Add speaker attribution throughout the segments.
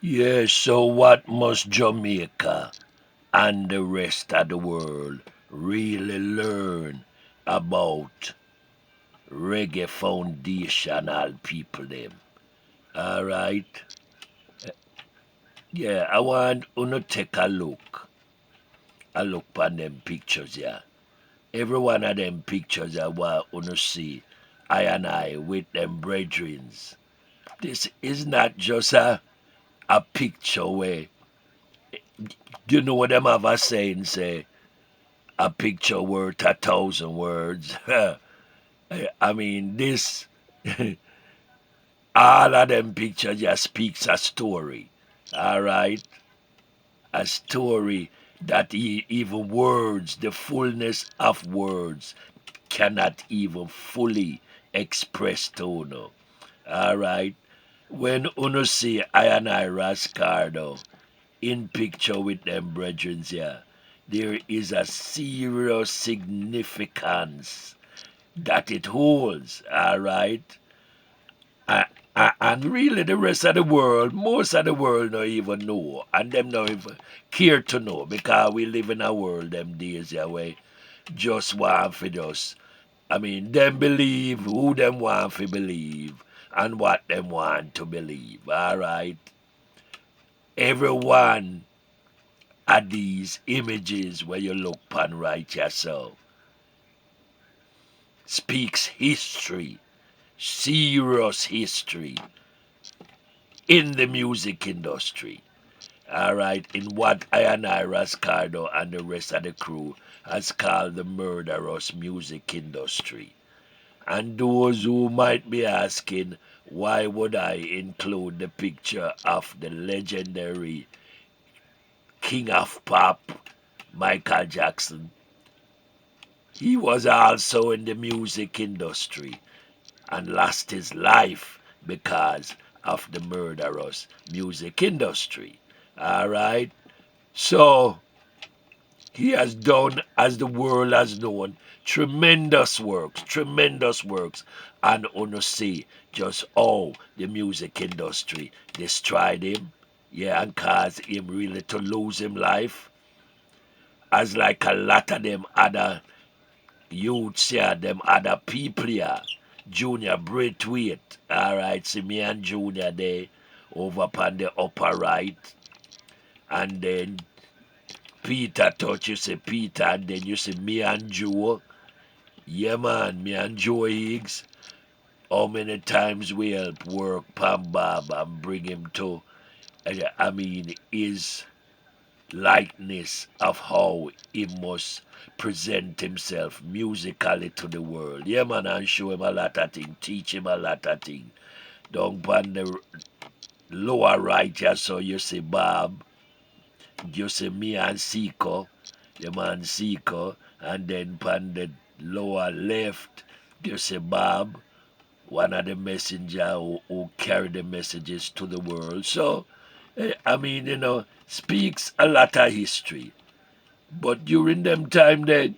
Speaker 1: Yes, so what must Jamaica and the rest of the world really learn about reggae foundational people them? Alright? Yeah, I want you to take a look on them pictures, yeah. Every one of them pictures I want you to see I and I with them brethrens. This is not just a picture where, you know what them have a saying say, a picture worth a thousand words. I mean, this, all of them pictures just speaks a story. All right? A story that even words, the fullness of words, cannot even fully express to uno. All right? When uno see I and I Rascardo in picture with them brethren here, there is a serious significance that it holds, all right? And really, the rest of the world, most of the world, don't even know, and them don't even care to know because we live in a world them days yeah, where just want for us. I mean, them believe who them want to believe and what them want to believe, all right? Everyone of these images where you look upon right yourself speaks history, serious history in the music industry. All right, in what I and I, Rascardo, and the rest of the crew has called the murderous music industry. And those who might be asking, why would I include the picture of the legendary King of Pop, Michael Jackson? He was also in the music industry and lost his life because of the murderous music industry. All right? So he has done, as the world has known, tremendous works, and on see just how the music industry destroyed him, yeah, and caused him really to lose him life, as like a lot of them other youths here, them other people here. Junior Braithwaite, all right, see me and Junior there over upon the upper right, and then Peter touch, you see Peter, and then you see me and Joe. Yeah, man, me and Joe Higgs. How many times we help work Pam Bob and bring him to, I mean, his likeness of how he must present himself musically to the world. Yeah, man, and show him a lot of things, teach him a lot of things. Down on the lower right, yeah, so you see Bob, you see me and Seiko, the man Seiko, and then on the lower left, you see Bob, one of the messenger who carry the messages to the world. So, I mean, speaks a lot of history. But during them time then,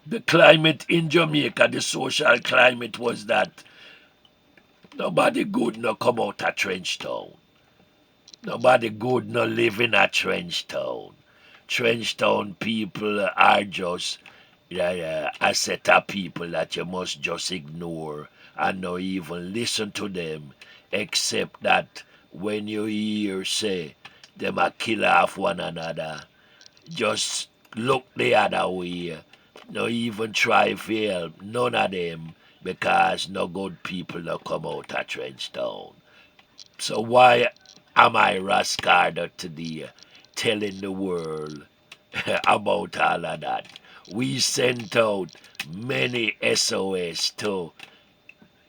Speaker 1: the climate in Jamaica, the social climate was that nobody good no come out of Trench Town. Nobody good no live in a Trench Town. Trench Town people are just a set of people that you must just ignore and not even listen to them, except that when you hear say them a kill off one another, just look the other way. No even try to help none of them because no good people no come out of Trench Town. So why am I Rascardo today telling the world about all of that? We sent out many SOS to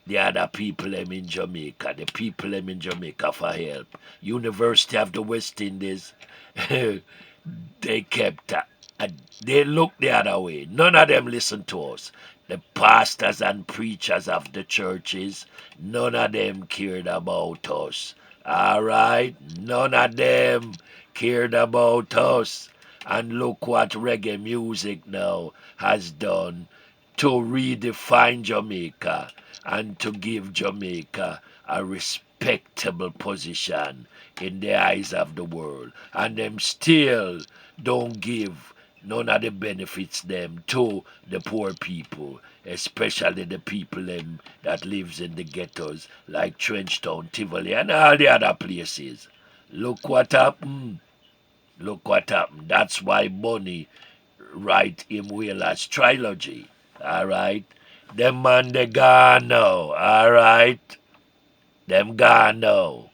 Speaker 1: the other people them in Jamaica, the people them in Jamaica for help. University of the West Indies, they kept, they looked the other way. None of them listened to us. The pastors and preachers of the churches, none of them cared about us. All right? None of them cared about us. And look what reggae music now has done to redefine Jamaica and to give Jamaica a respectable position in the eyes of the world. And them still don't give none of the benefits them to the poor people, especially the people them that lives in the ghettos like Trenchtown, Tivoli, and all the other places. Look what happened. Look what happened. That's why Bunny write him Wheeler's trilogy. Alright? Them man they gone now. Alright? Them gone now.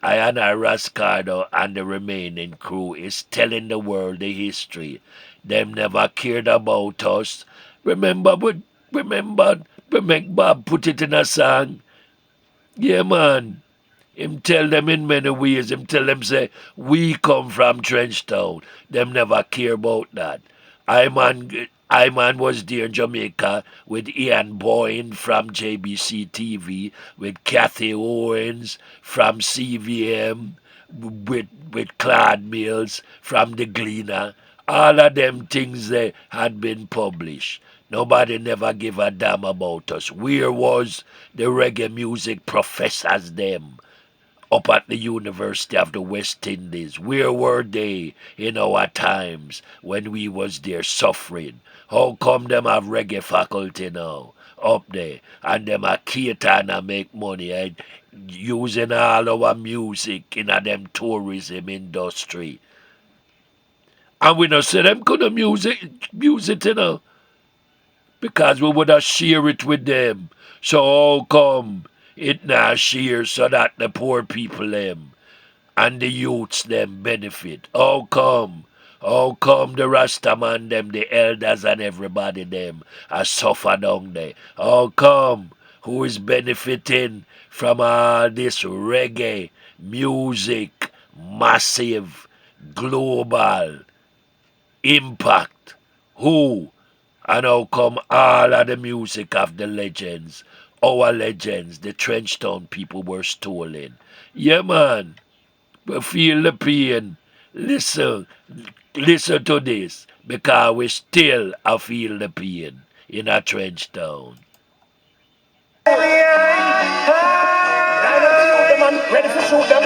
Speaker 1: I and RAS CARDO and the remaining crew is telling the world the history. Them never cared about us. Remember, we make Bob put it in a song. Yeah, man. Him tell them in many ways. Him tell them say, we come from Trenchtown. Them never care about that. I man was there in Jamaica with Ian Boyne from JBC TV, with Kathy Owens from CVM, with Claude Mills from The Gleaner. All of them things they had been published. Nobody never give a damn about us. Where was the reggae music professors them up at the University of the West Indies? Where were they in our times when we was there suffering? How come them have reggae faculty now up there and them a cater and a make money and using all our music in a them tourism industry? And we not say them couldn't use it, because we would have share it with them. So how come it not share so that the poor people them and the youths them benefit? How come? How come the Rastaman them, the elders and everybody them are suffer down there? How come? Who is benefiting from all this reggae music, massive, global impact? Who? And how come all of the music of the legends, our legends, the Trenchtown people were stolen? Yeah, man. We feel the pain. Listen, listen to this, because we still feel the pain in a Trenchtown.
Speaker 2: Ready to shoot them?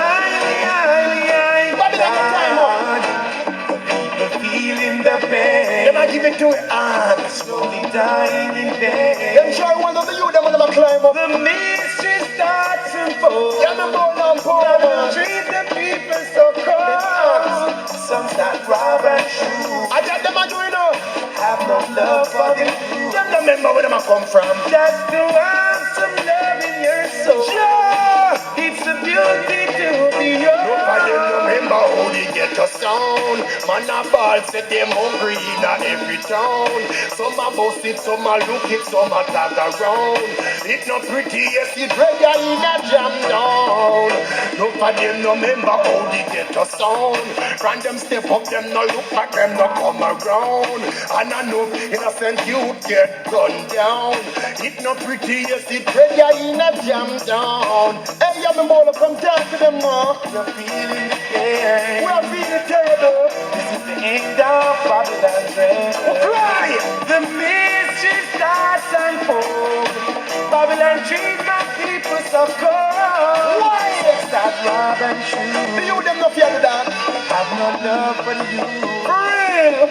Speaker 2: Feeling the pain. Them I give it to it and slowly dying in vain. Them try one of the youth, them and them climb up. The mystery starts to unfold. Yeah, me born on poor. Treat the people so cold. Some start rob and shoot. I tell them I do it now. Have no love for them. Them no remember where them I come from. Just to have some love in your soul. Yeah, it's a beauty to be yours. Nobody remember how they get a sound. Man a ball said them hungry in a every town. Some a bust it, some a look it, some a tag around. It not pretty, yes, it reggae in a jam down. Nobody remember how they get a sound. From them step up, them no look back, them no come around. And I know innocent youth get gunned down. It not pretty, yes, it reggae in a jam down. Hey, yeah, me more come down to them now. You're feeling the pain. We are feeling terrible. This is the end of Babylon dream. Cry! The mystery starts and unfold. Babylon treat my people so cold. Why? Sex that rob and shoot. The youth them no fear of that. Have no love for the youth. For real.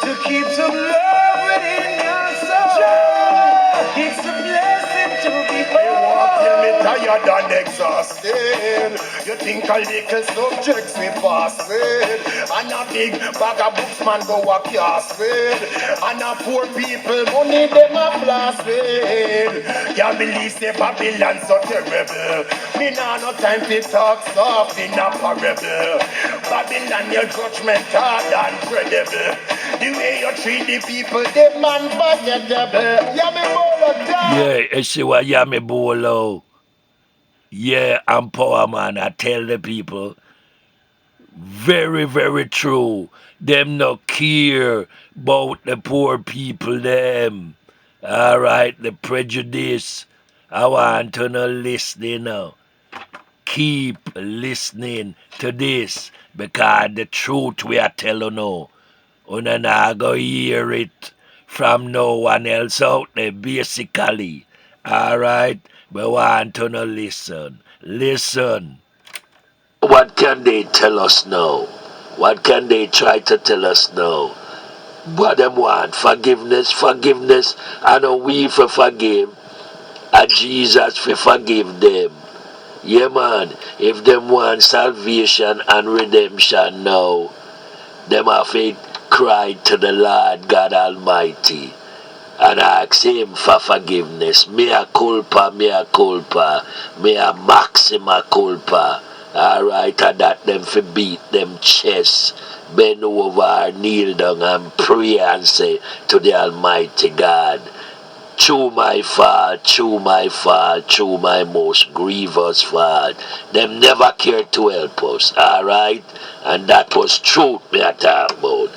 Speaker 2: To keep some love within your soul. Yeah. It's a blessing to be born. Tell me tired and exhausted. You think a little subjects we pass with. And a big bag of books man go a cast with. And a poor people money them a blast with. Can't believe say Babylon so terrible. Me nah no time to talk soft in a parable. Babylon your judgment hard and credible. The way you treat the people, them man forgettable. Yeah, me bolo down.
Speaker 1: Yeah, you see what Yami Bolo. Yeah, I'm power man. I tell the people, very, very true. Them no care about the poor people, them. Alright, the prejudice. I want to know listening now. Keep listening to this, because the truth we are telling now. Una na go hear it from no one else out there, basically. Alright? But want to no listen. Listen. What can they tell us now? What can they try to tell us now? What them want? Forgiveness, forgiveness, and we for forgive, and Jesus for forgive them. Yeah, man. If them want salvation and redemption now, them have to cry to the Lord God Almighty and ask Him for forgiveness. Mea culpa, mea maxima culpa. Alright, and that them for beat them chest, bend over, kneel down and pray and say to the Almighty God, through my fault, through my most grievous fault. Them never cared to help us, alright? And that was truth me I talk about.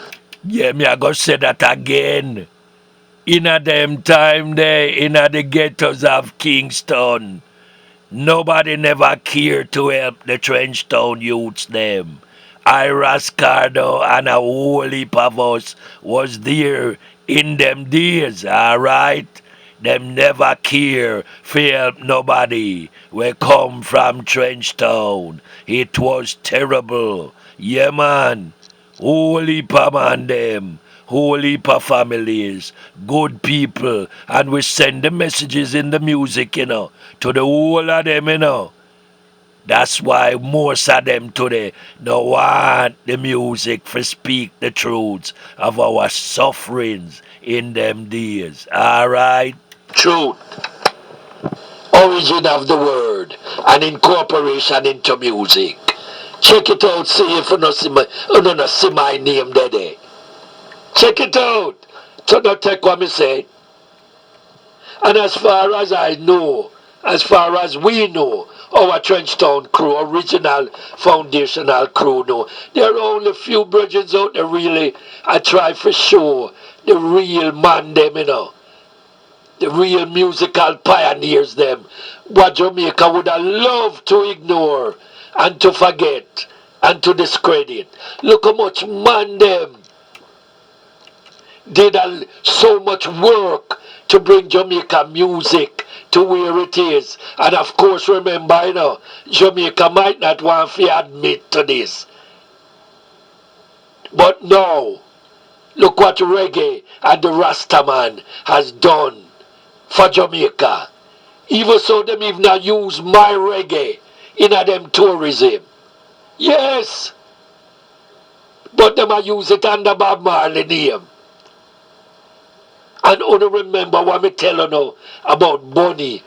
Speaker 1: Yeah, me I go say that again. In a them time there, in a the ghettos of Kingston, nobody never cared to help the Trenchtown youths them. RAS CARDO and a whole heap of us was there in them days, alright? Them never care for help nobody. We come from Trenchtown. It was terrible. Yeah, man. Whole heap of man them. Whole heap of families. Good people. And we send the messages in the music, to the whole of them. That's why most of them today don't want the music for speak the truths of our sufferings in them days. Alright? Truth. Origin of the word and incorporation into music. Check it out, see if you don't see my name there. Check it out. So don't take what me say. And as far as I know, as far as we know, our Trenchtown crew, original foundational crew know, there are only few bridges out there really I try for sure. The real man them. The real musical pioneers them. What Jamaica would have loved to ignore and to forget and to discredit. Look how much man them did so much work to bring Jamaica music to where it is. And of course, remember, Jamaica might not want to admit to this. But now, look what reggae and the Rastaman has done for Jamaica. Even so, them even not use my reggae in a them tourism. Yes, but them a use it under Bob Marley name. And only remember what me tell you now about Bunny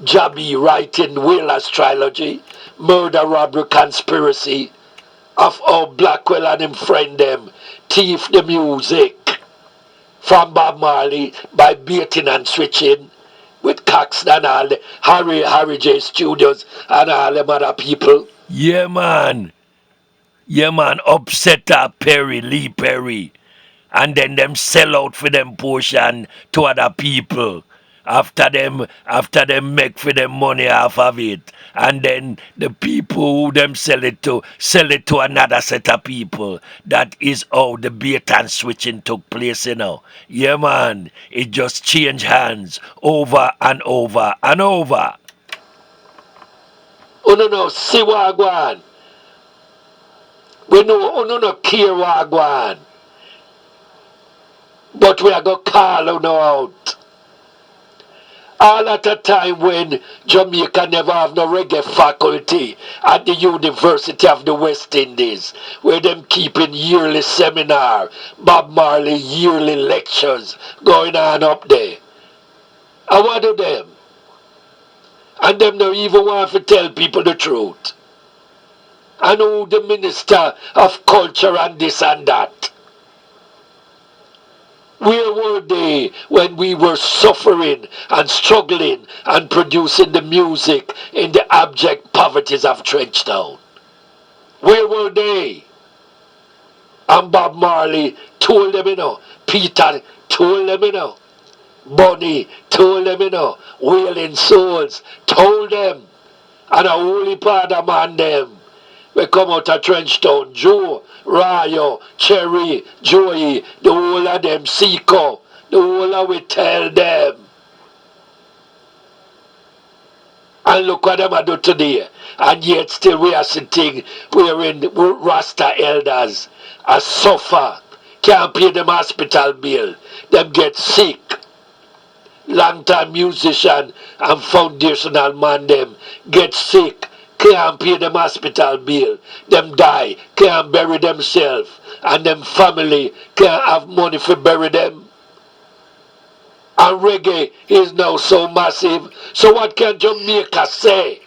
Speaker 1: Jabby writing Wheeler's trilogy, Murder, Robbery, Conspiracy, of how Blackwell and him friend them thief the music from Bob Marley by baiting and switching with Caxton and all the Harry J Studios and all them other people. Yeah, man. Yeah, man. Upsetter Perry, Lee Perry. And then them sell out for them portion to other people after them make for them money off of it, and then the people who them sell it to another set of people. That is how the bait and switching took place. Yeah, man, it just changed hands over and over and over. Oh no, see what go on. We know no care what go on. But we are going to call you out. All at a time when Jamaica never have no reggae faculty at the University of the West Indies, where them keeping yearly seminar, Bob Marley yearly lectures going on up there. And what do them? And them don't even want to tell people the truth. And who the Minister of Culture and this and that. Where were they when we were suffering and struggling and producing the music in the abject poverties of Trenchtown? Where were they? And Bob Marley told them, Peter told them, Bunny told them, Wailing Souls told them, and a holy part of man them. We come out of Trenchtown, Joe, Rayo, Cherry, Joey, the whole of them, Seco, the whole of we tell them. And look what them a do today. And yet still we are sitting wherein Rasta elders are suffer. Can't pay them hospital bill. Them get sick. Long-time musician and foundational man them get sick. Can't pay them hospital bill. Them die. Can't bury themselves. And them family can't have money for bury them. And reggae is now so massive. So what can Jamaica say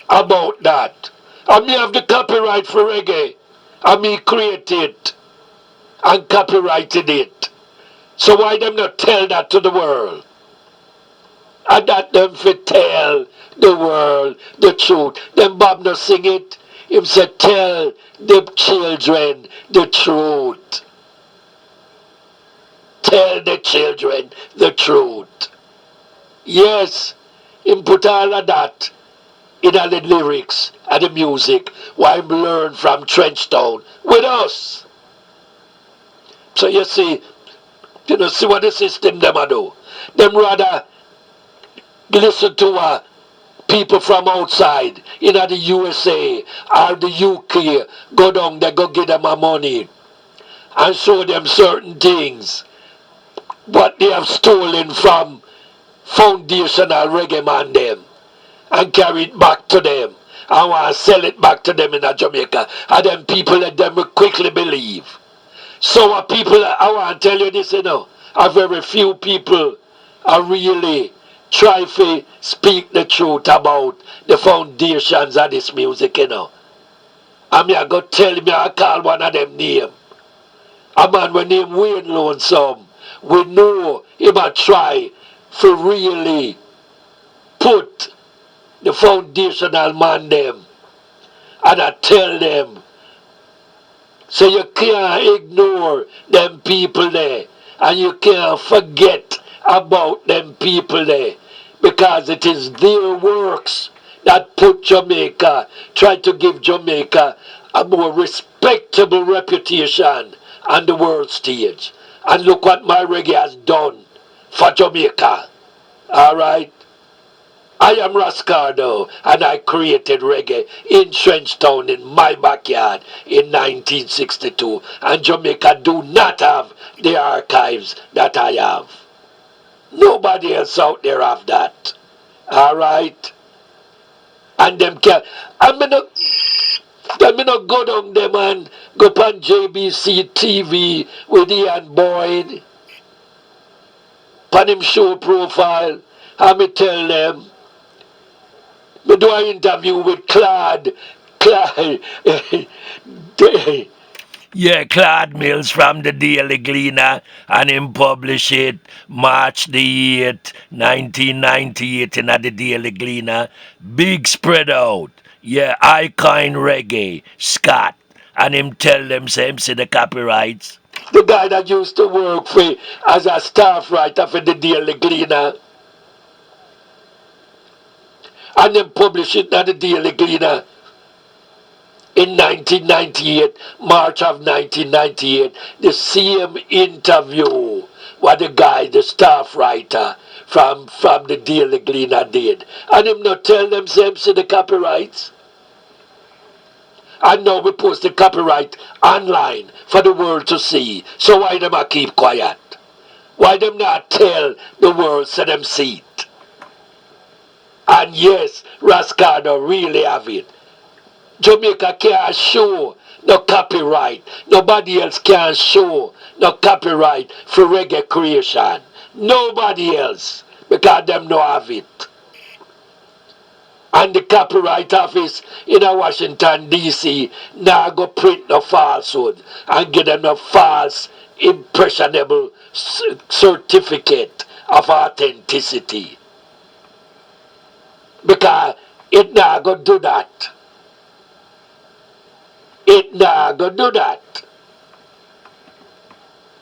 Speaker 1: about that? I me have the copyright for reggae. I me created it and copyrighted it. So why them not tell that to the world? And that them fi tell the world the truth. Them Bob no sing it. Him say tell the children the truth. Tell the children the truth. Yes, him put all of that in all the lyrics and the music what him learn from Trenchtown with us. So you see what the system them a do. Them rather listen to people from outside in the USA or the UK go down there go give them a money and show them certain things what they have stolen from foundational reggae man them and carry it back to them. I want to sell it back to them in Jamaica. And then people let them quickly believe. So people, I want to tell you this, a very few people are really try to speak the truth about the foundations of this music, And I go tell me, I call one of them name. A man with name Wayne Lonesome. We know he might try to really put the foundational man them. And I tell them, so you can't ignore them people there. And you can't forget about them people there. Because it is their works that put Jamaica, try to give Jamaica a more respectable reputation on the world stage. And look what my reggae has done for Jamaica. Alright? I am RAS CARDO, and I created reggae in Trenchtown in my backyard in 1962. And Jamaica do not have the archives that I have. Nobody else out there have that. Alright? And them can I mean not go down them and go on JBC TV with Ian Boyd. On him show profile. And me tell them. Me do an interview with Claude. Yeah, Claude Mills from the Daily Gleaner, and him publish it March the 8th, 1998 in the Daily Gleaner. Big spread out. Yeah, Icon Reggae, Scott. And him tell them, say him see the copyrights. The guy that used to work for as a staff writer for the Daily Gleaner. And then publish it at the Daily Gleaner in 1998, March of 1998, the same interview what the guy, the staff writer from the Daily Gleaner did. And him not tell them same see the copyrights. And now we post the copyright online for the world to see. So why them a keep quiet? Why them not tell the world so them see it? And yes, RAS CARDO really have it. Jamaica can't show no copyright. Nobody else can show no copyright for reggae creation. Nobody else. Because them no have it. And the copyright office in Washington DC now go print no falsehood and give them no false impressionable certificate of authenticity. Because it now go do that. It not gonna do that.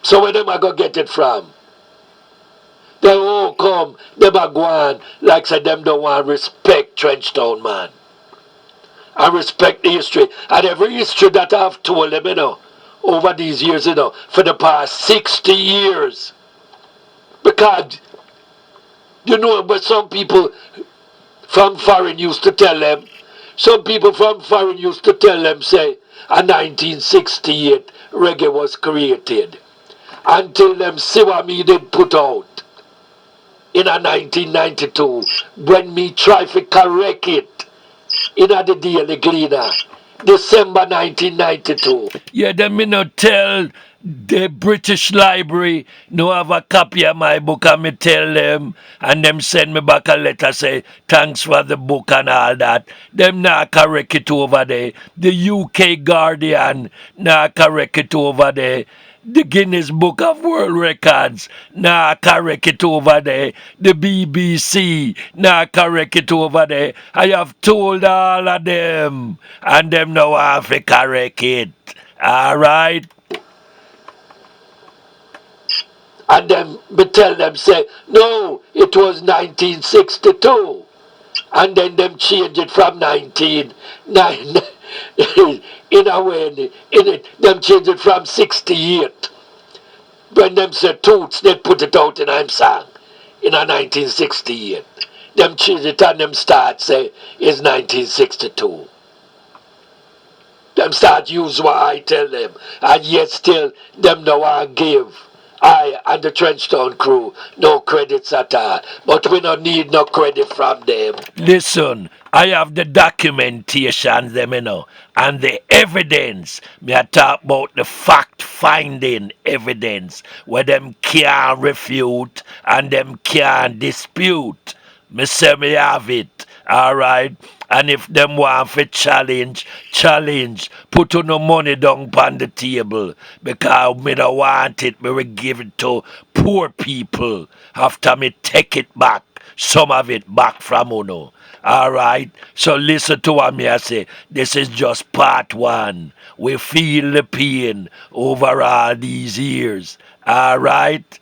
Speaker 1: So where them a go get it from? They all come, them a go on like say them don't want respect Trenchtown man. And respect the history. And every history that I've told them, over these years, for the past 60 years. Because, but some people from foreign used to tell them, some people from foreign used to tell them, say, a 1968 reggae was created. Until them see what me did put out in a 1992, when me try to correct it in a the Daily Gleaner, December 1992. Yeah, them me no tell the British Library no have a copy of my book, and me tell them, and them send me back a letter say thanks for the book and all that. Them not correct it over there. The UK Guardian not correct it over there. The Guinness Book of World Records, nah, correct it over there. The BBC, nah, correct it over there. I have told all of them, and them now have to correct it. Alright? And them me tell them say, no, it was 1962. And then them change it from 19 in a way, in it, them change it from 68. When them say Toots, they put it out in I'm song in a 1968. Them change it and them start say it's 1962. Them start use what I tell them, and yet still them no one give I and the Trenchtown crew no credits at all. But we don't need no credit from them. Listen, I have the documentation them, you know, and the evidence. Me I talk about the fact finding evidence where them can't refute and them can't dispute. Me say me have it, alright? And if them want for challenge, put on no money down on the table. Because me don't want it, me will give it to poor people after me take it back. Some of it back from uno. Alright? So listen to what me I say. This is just part one. We feel the pain over all these years. Alright?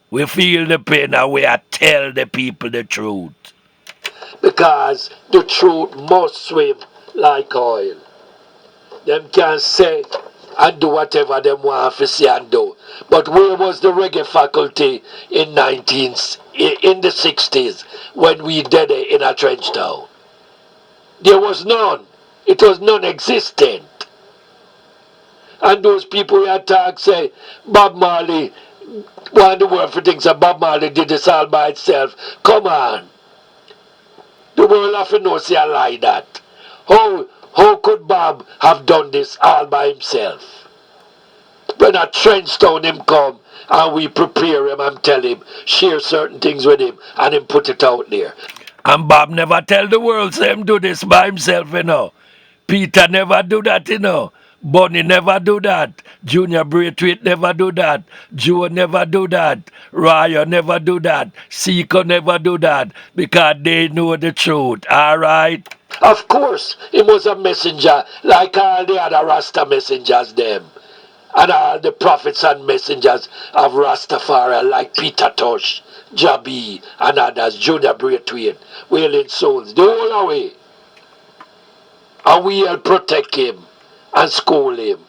Speaker 1: We feel the pain and we are tell the people the truth. Because the truth must swim like oil. Them can say and do whatever them want to say and do. But where was the reggae faculty in the 60s when we did it in a trench town? There was none. It was non-existent. And those people who attack say Bob Marley, one of the world for things that Bob Marley did this all by itself. Come on. The world have to know say a lie that. How could Bob have done this all by himself? When a Trenchtown him come and we prepare him and tell him, share certain things with him and him put it out there. And Bob never tell the world say him do this by himself, you know. Peter never do that, you know. Bunny never do that. Junior Braithwaite never do that. Joe never do that. Raya never do that. Seiko never do that. Because they know the truth, alright? Of course, he was a messenger like all the other Rasta messengers them. And all the prophets and messengers of Rastafari like Peter Tosh, Jabi and others, Junior Braithwaite, Wailing Souls, the whole away. And we'll protect him and school him.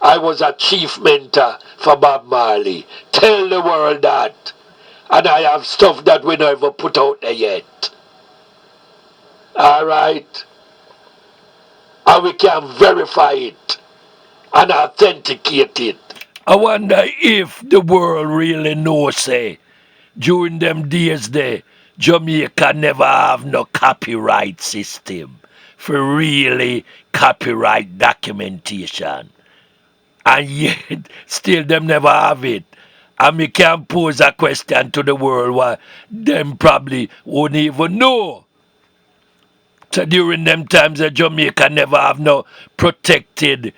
Speaker 1: I was a chief mentor for Bob Marley. Tell the world that. And I have stuff that we never put out there yet. Alright? And we can verify it and authenticate it. I wonder if the world really knows, say, during them days there, Jamaica never have no copyright system for really copyright documentation. And yet, still them never have it. And me can pose a question to the world why them probably won't even know. So during them times that Jamaica never have no protected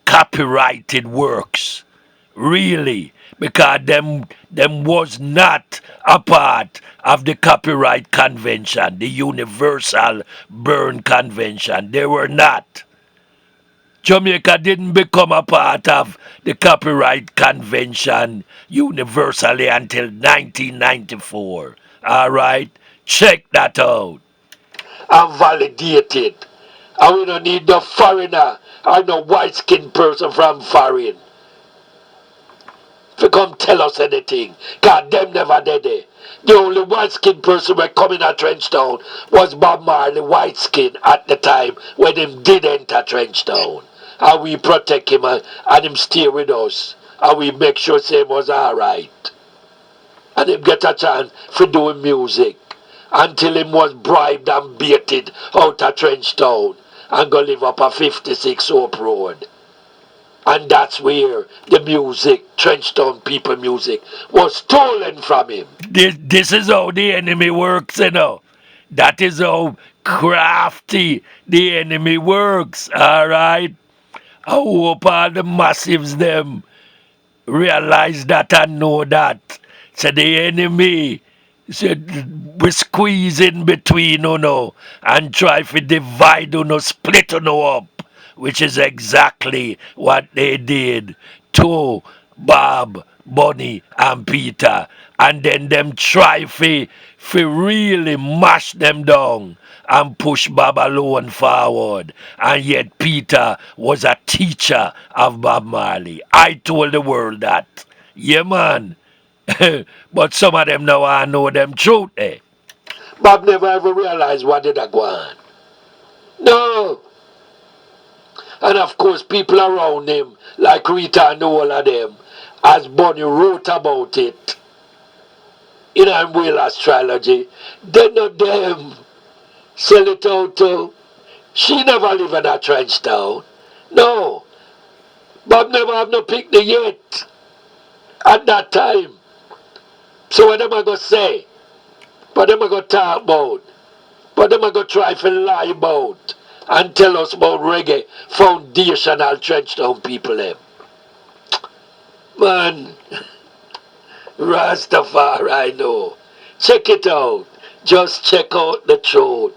Speaker 1: copyrighted works. Really. Because them was not a part of the Copyright Convention, the Universal Berne Convention. They were not. Jamaica didn't become a part of the Copyright Convention universally until 1994. Alright? Check that out. And validate it. And we don't need no foreigner or no white-skinned person from foreign to come tell us anything. God, them never did it. The only white-skinned person who come in a Trenchtown was Bob Marley, white-skin, at the time when him did enter Trenchtown. And we protect him and him stay with us. And we make sure say him was alright. And him get a chance for doing music. Until him was bribed and baited out of Trenchtown and go live up a 56 Hope Road. And that's where the music, Trenchtown people music, was stolen from him. This is how the enemy works, you know. That is how crafty the enemy works, alright? I hope all the massives them realize that and know that. So the enemy said we squeeze in between and try to divide split up, which is exactly what they did to Bob, Bunny and Peter. And then them try to really mash them down and push Bob alone forward. And yet Peter was a teacher of Bob Marley. I told the world that. Yeah, man. But some of them now I know them truth, eh? Bob never ever realized what did I go on. No. And of course people around him, like Rita and all of them, as Bunny wrote about it in a Will astrology, they know them sell it out to. She never live in a Trenchtown. No. Bob never have no picnic yet at that time. So what am I gonna say? What am I gonna talk about? What am I gonna try to lie about and tell us about reggae foundational Trenchtown people them? Man, Rastafari, I know. Check it out. Just check out the truth.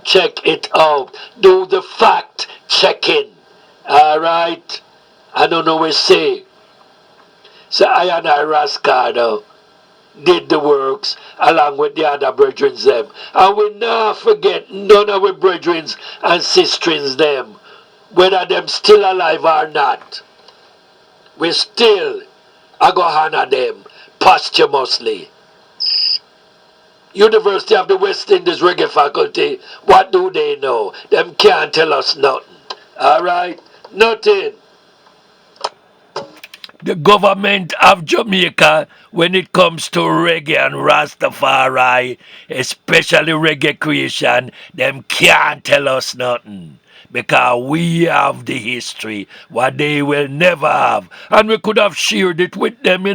Speaker 1: Check it out. Do the fact checking. Alright? I don't know what to say. So I and I RAS CARDO did the works along with the other brethren them. And we not forget none of our brethren and sistrins them, whether them still alive or not. We still go honor them posthumously. University of the West Indies Reggae Faculty, what do they know? Them can't tell us nothing. Alright? Nothing. The government of Jamaica, when it comes to reggae and Rastafari, especially reggae creation, them can't tell us nothing. Because we have the history, what they will never have. And we could have shared it with them,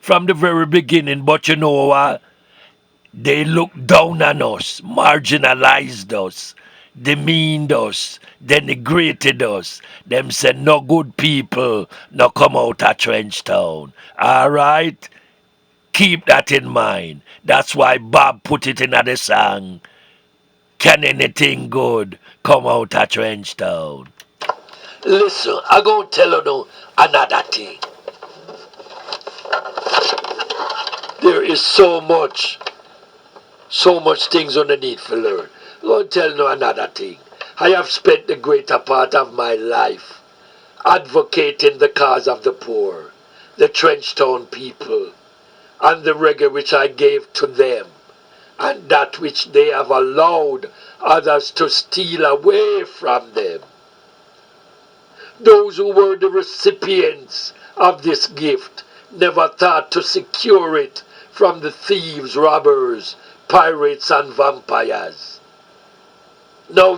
Speaker 1: from the very beginning. But you know what? They looked down on us, marginalized us, demeaned us, denigrated us. Them said no good people no come out of Trenchtown. Alright? Keep that in mind. That's why Bob put it in the song. Can anything good come out of Trenchtown? Listen, I'm going to tell you now another thing. There is so much things underneath for learn. I'm going to tell you another thing. I have spent the greater part of my life advocating the cause of the poor, the Trenchtown people, and the reggae which I gave to them, and that which they have allowed others to steal away from them. Those who were the recipients of this gift never thought to secure it from the thieves, robbers, pirates, and vampires. Now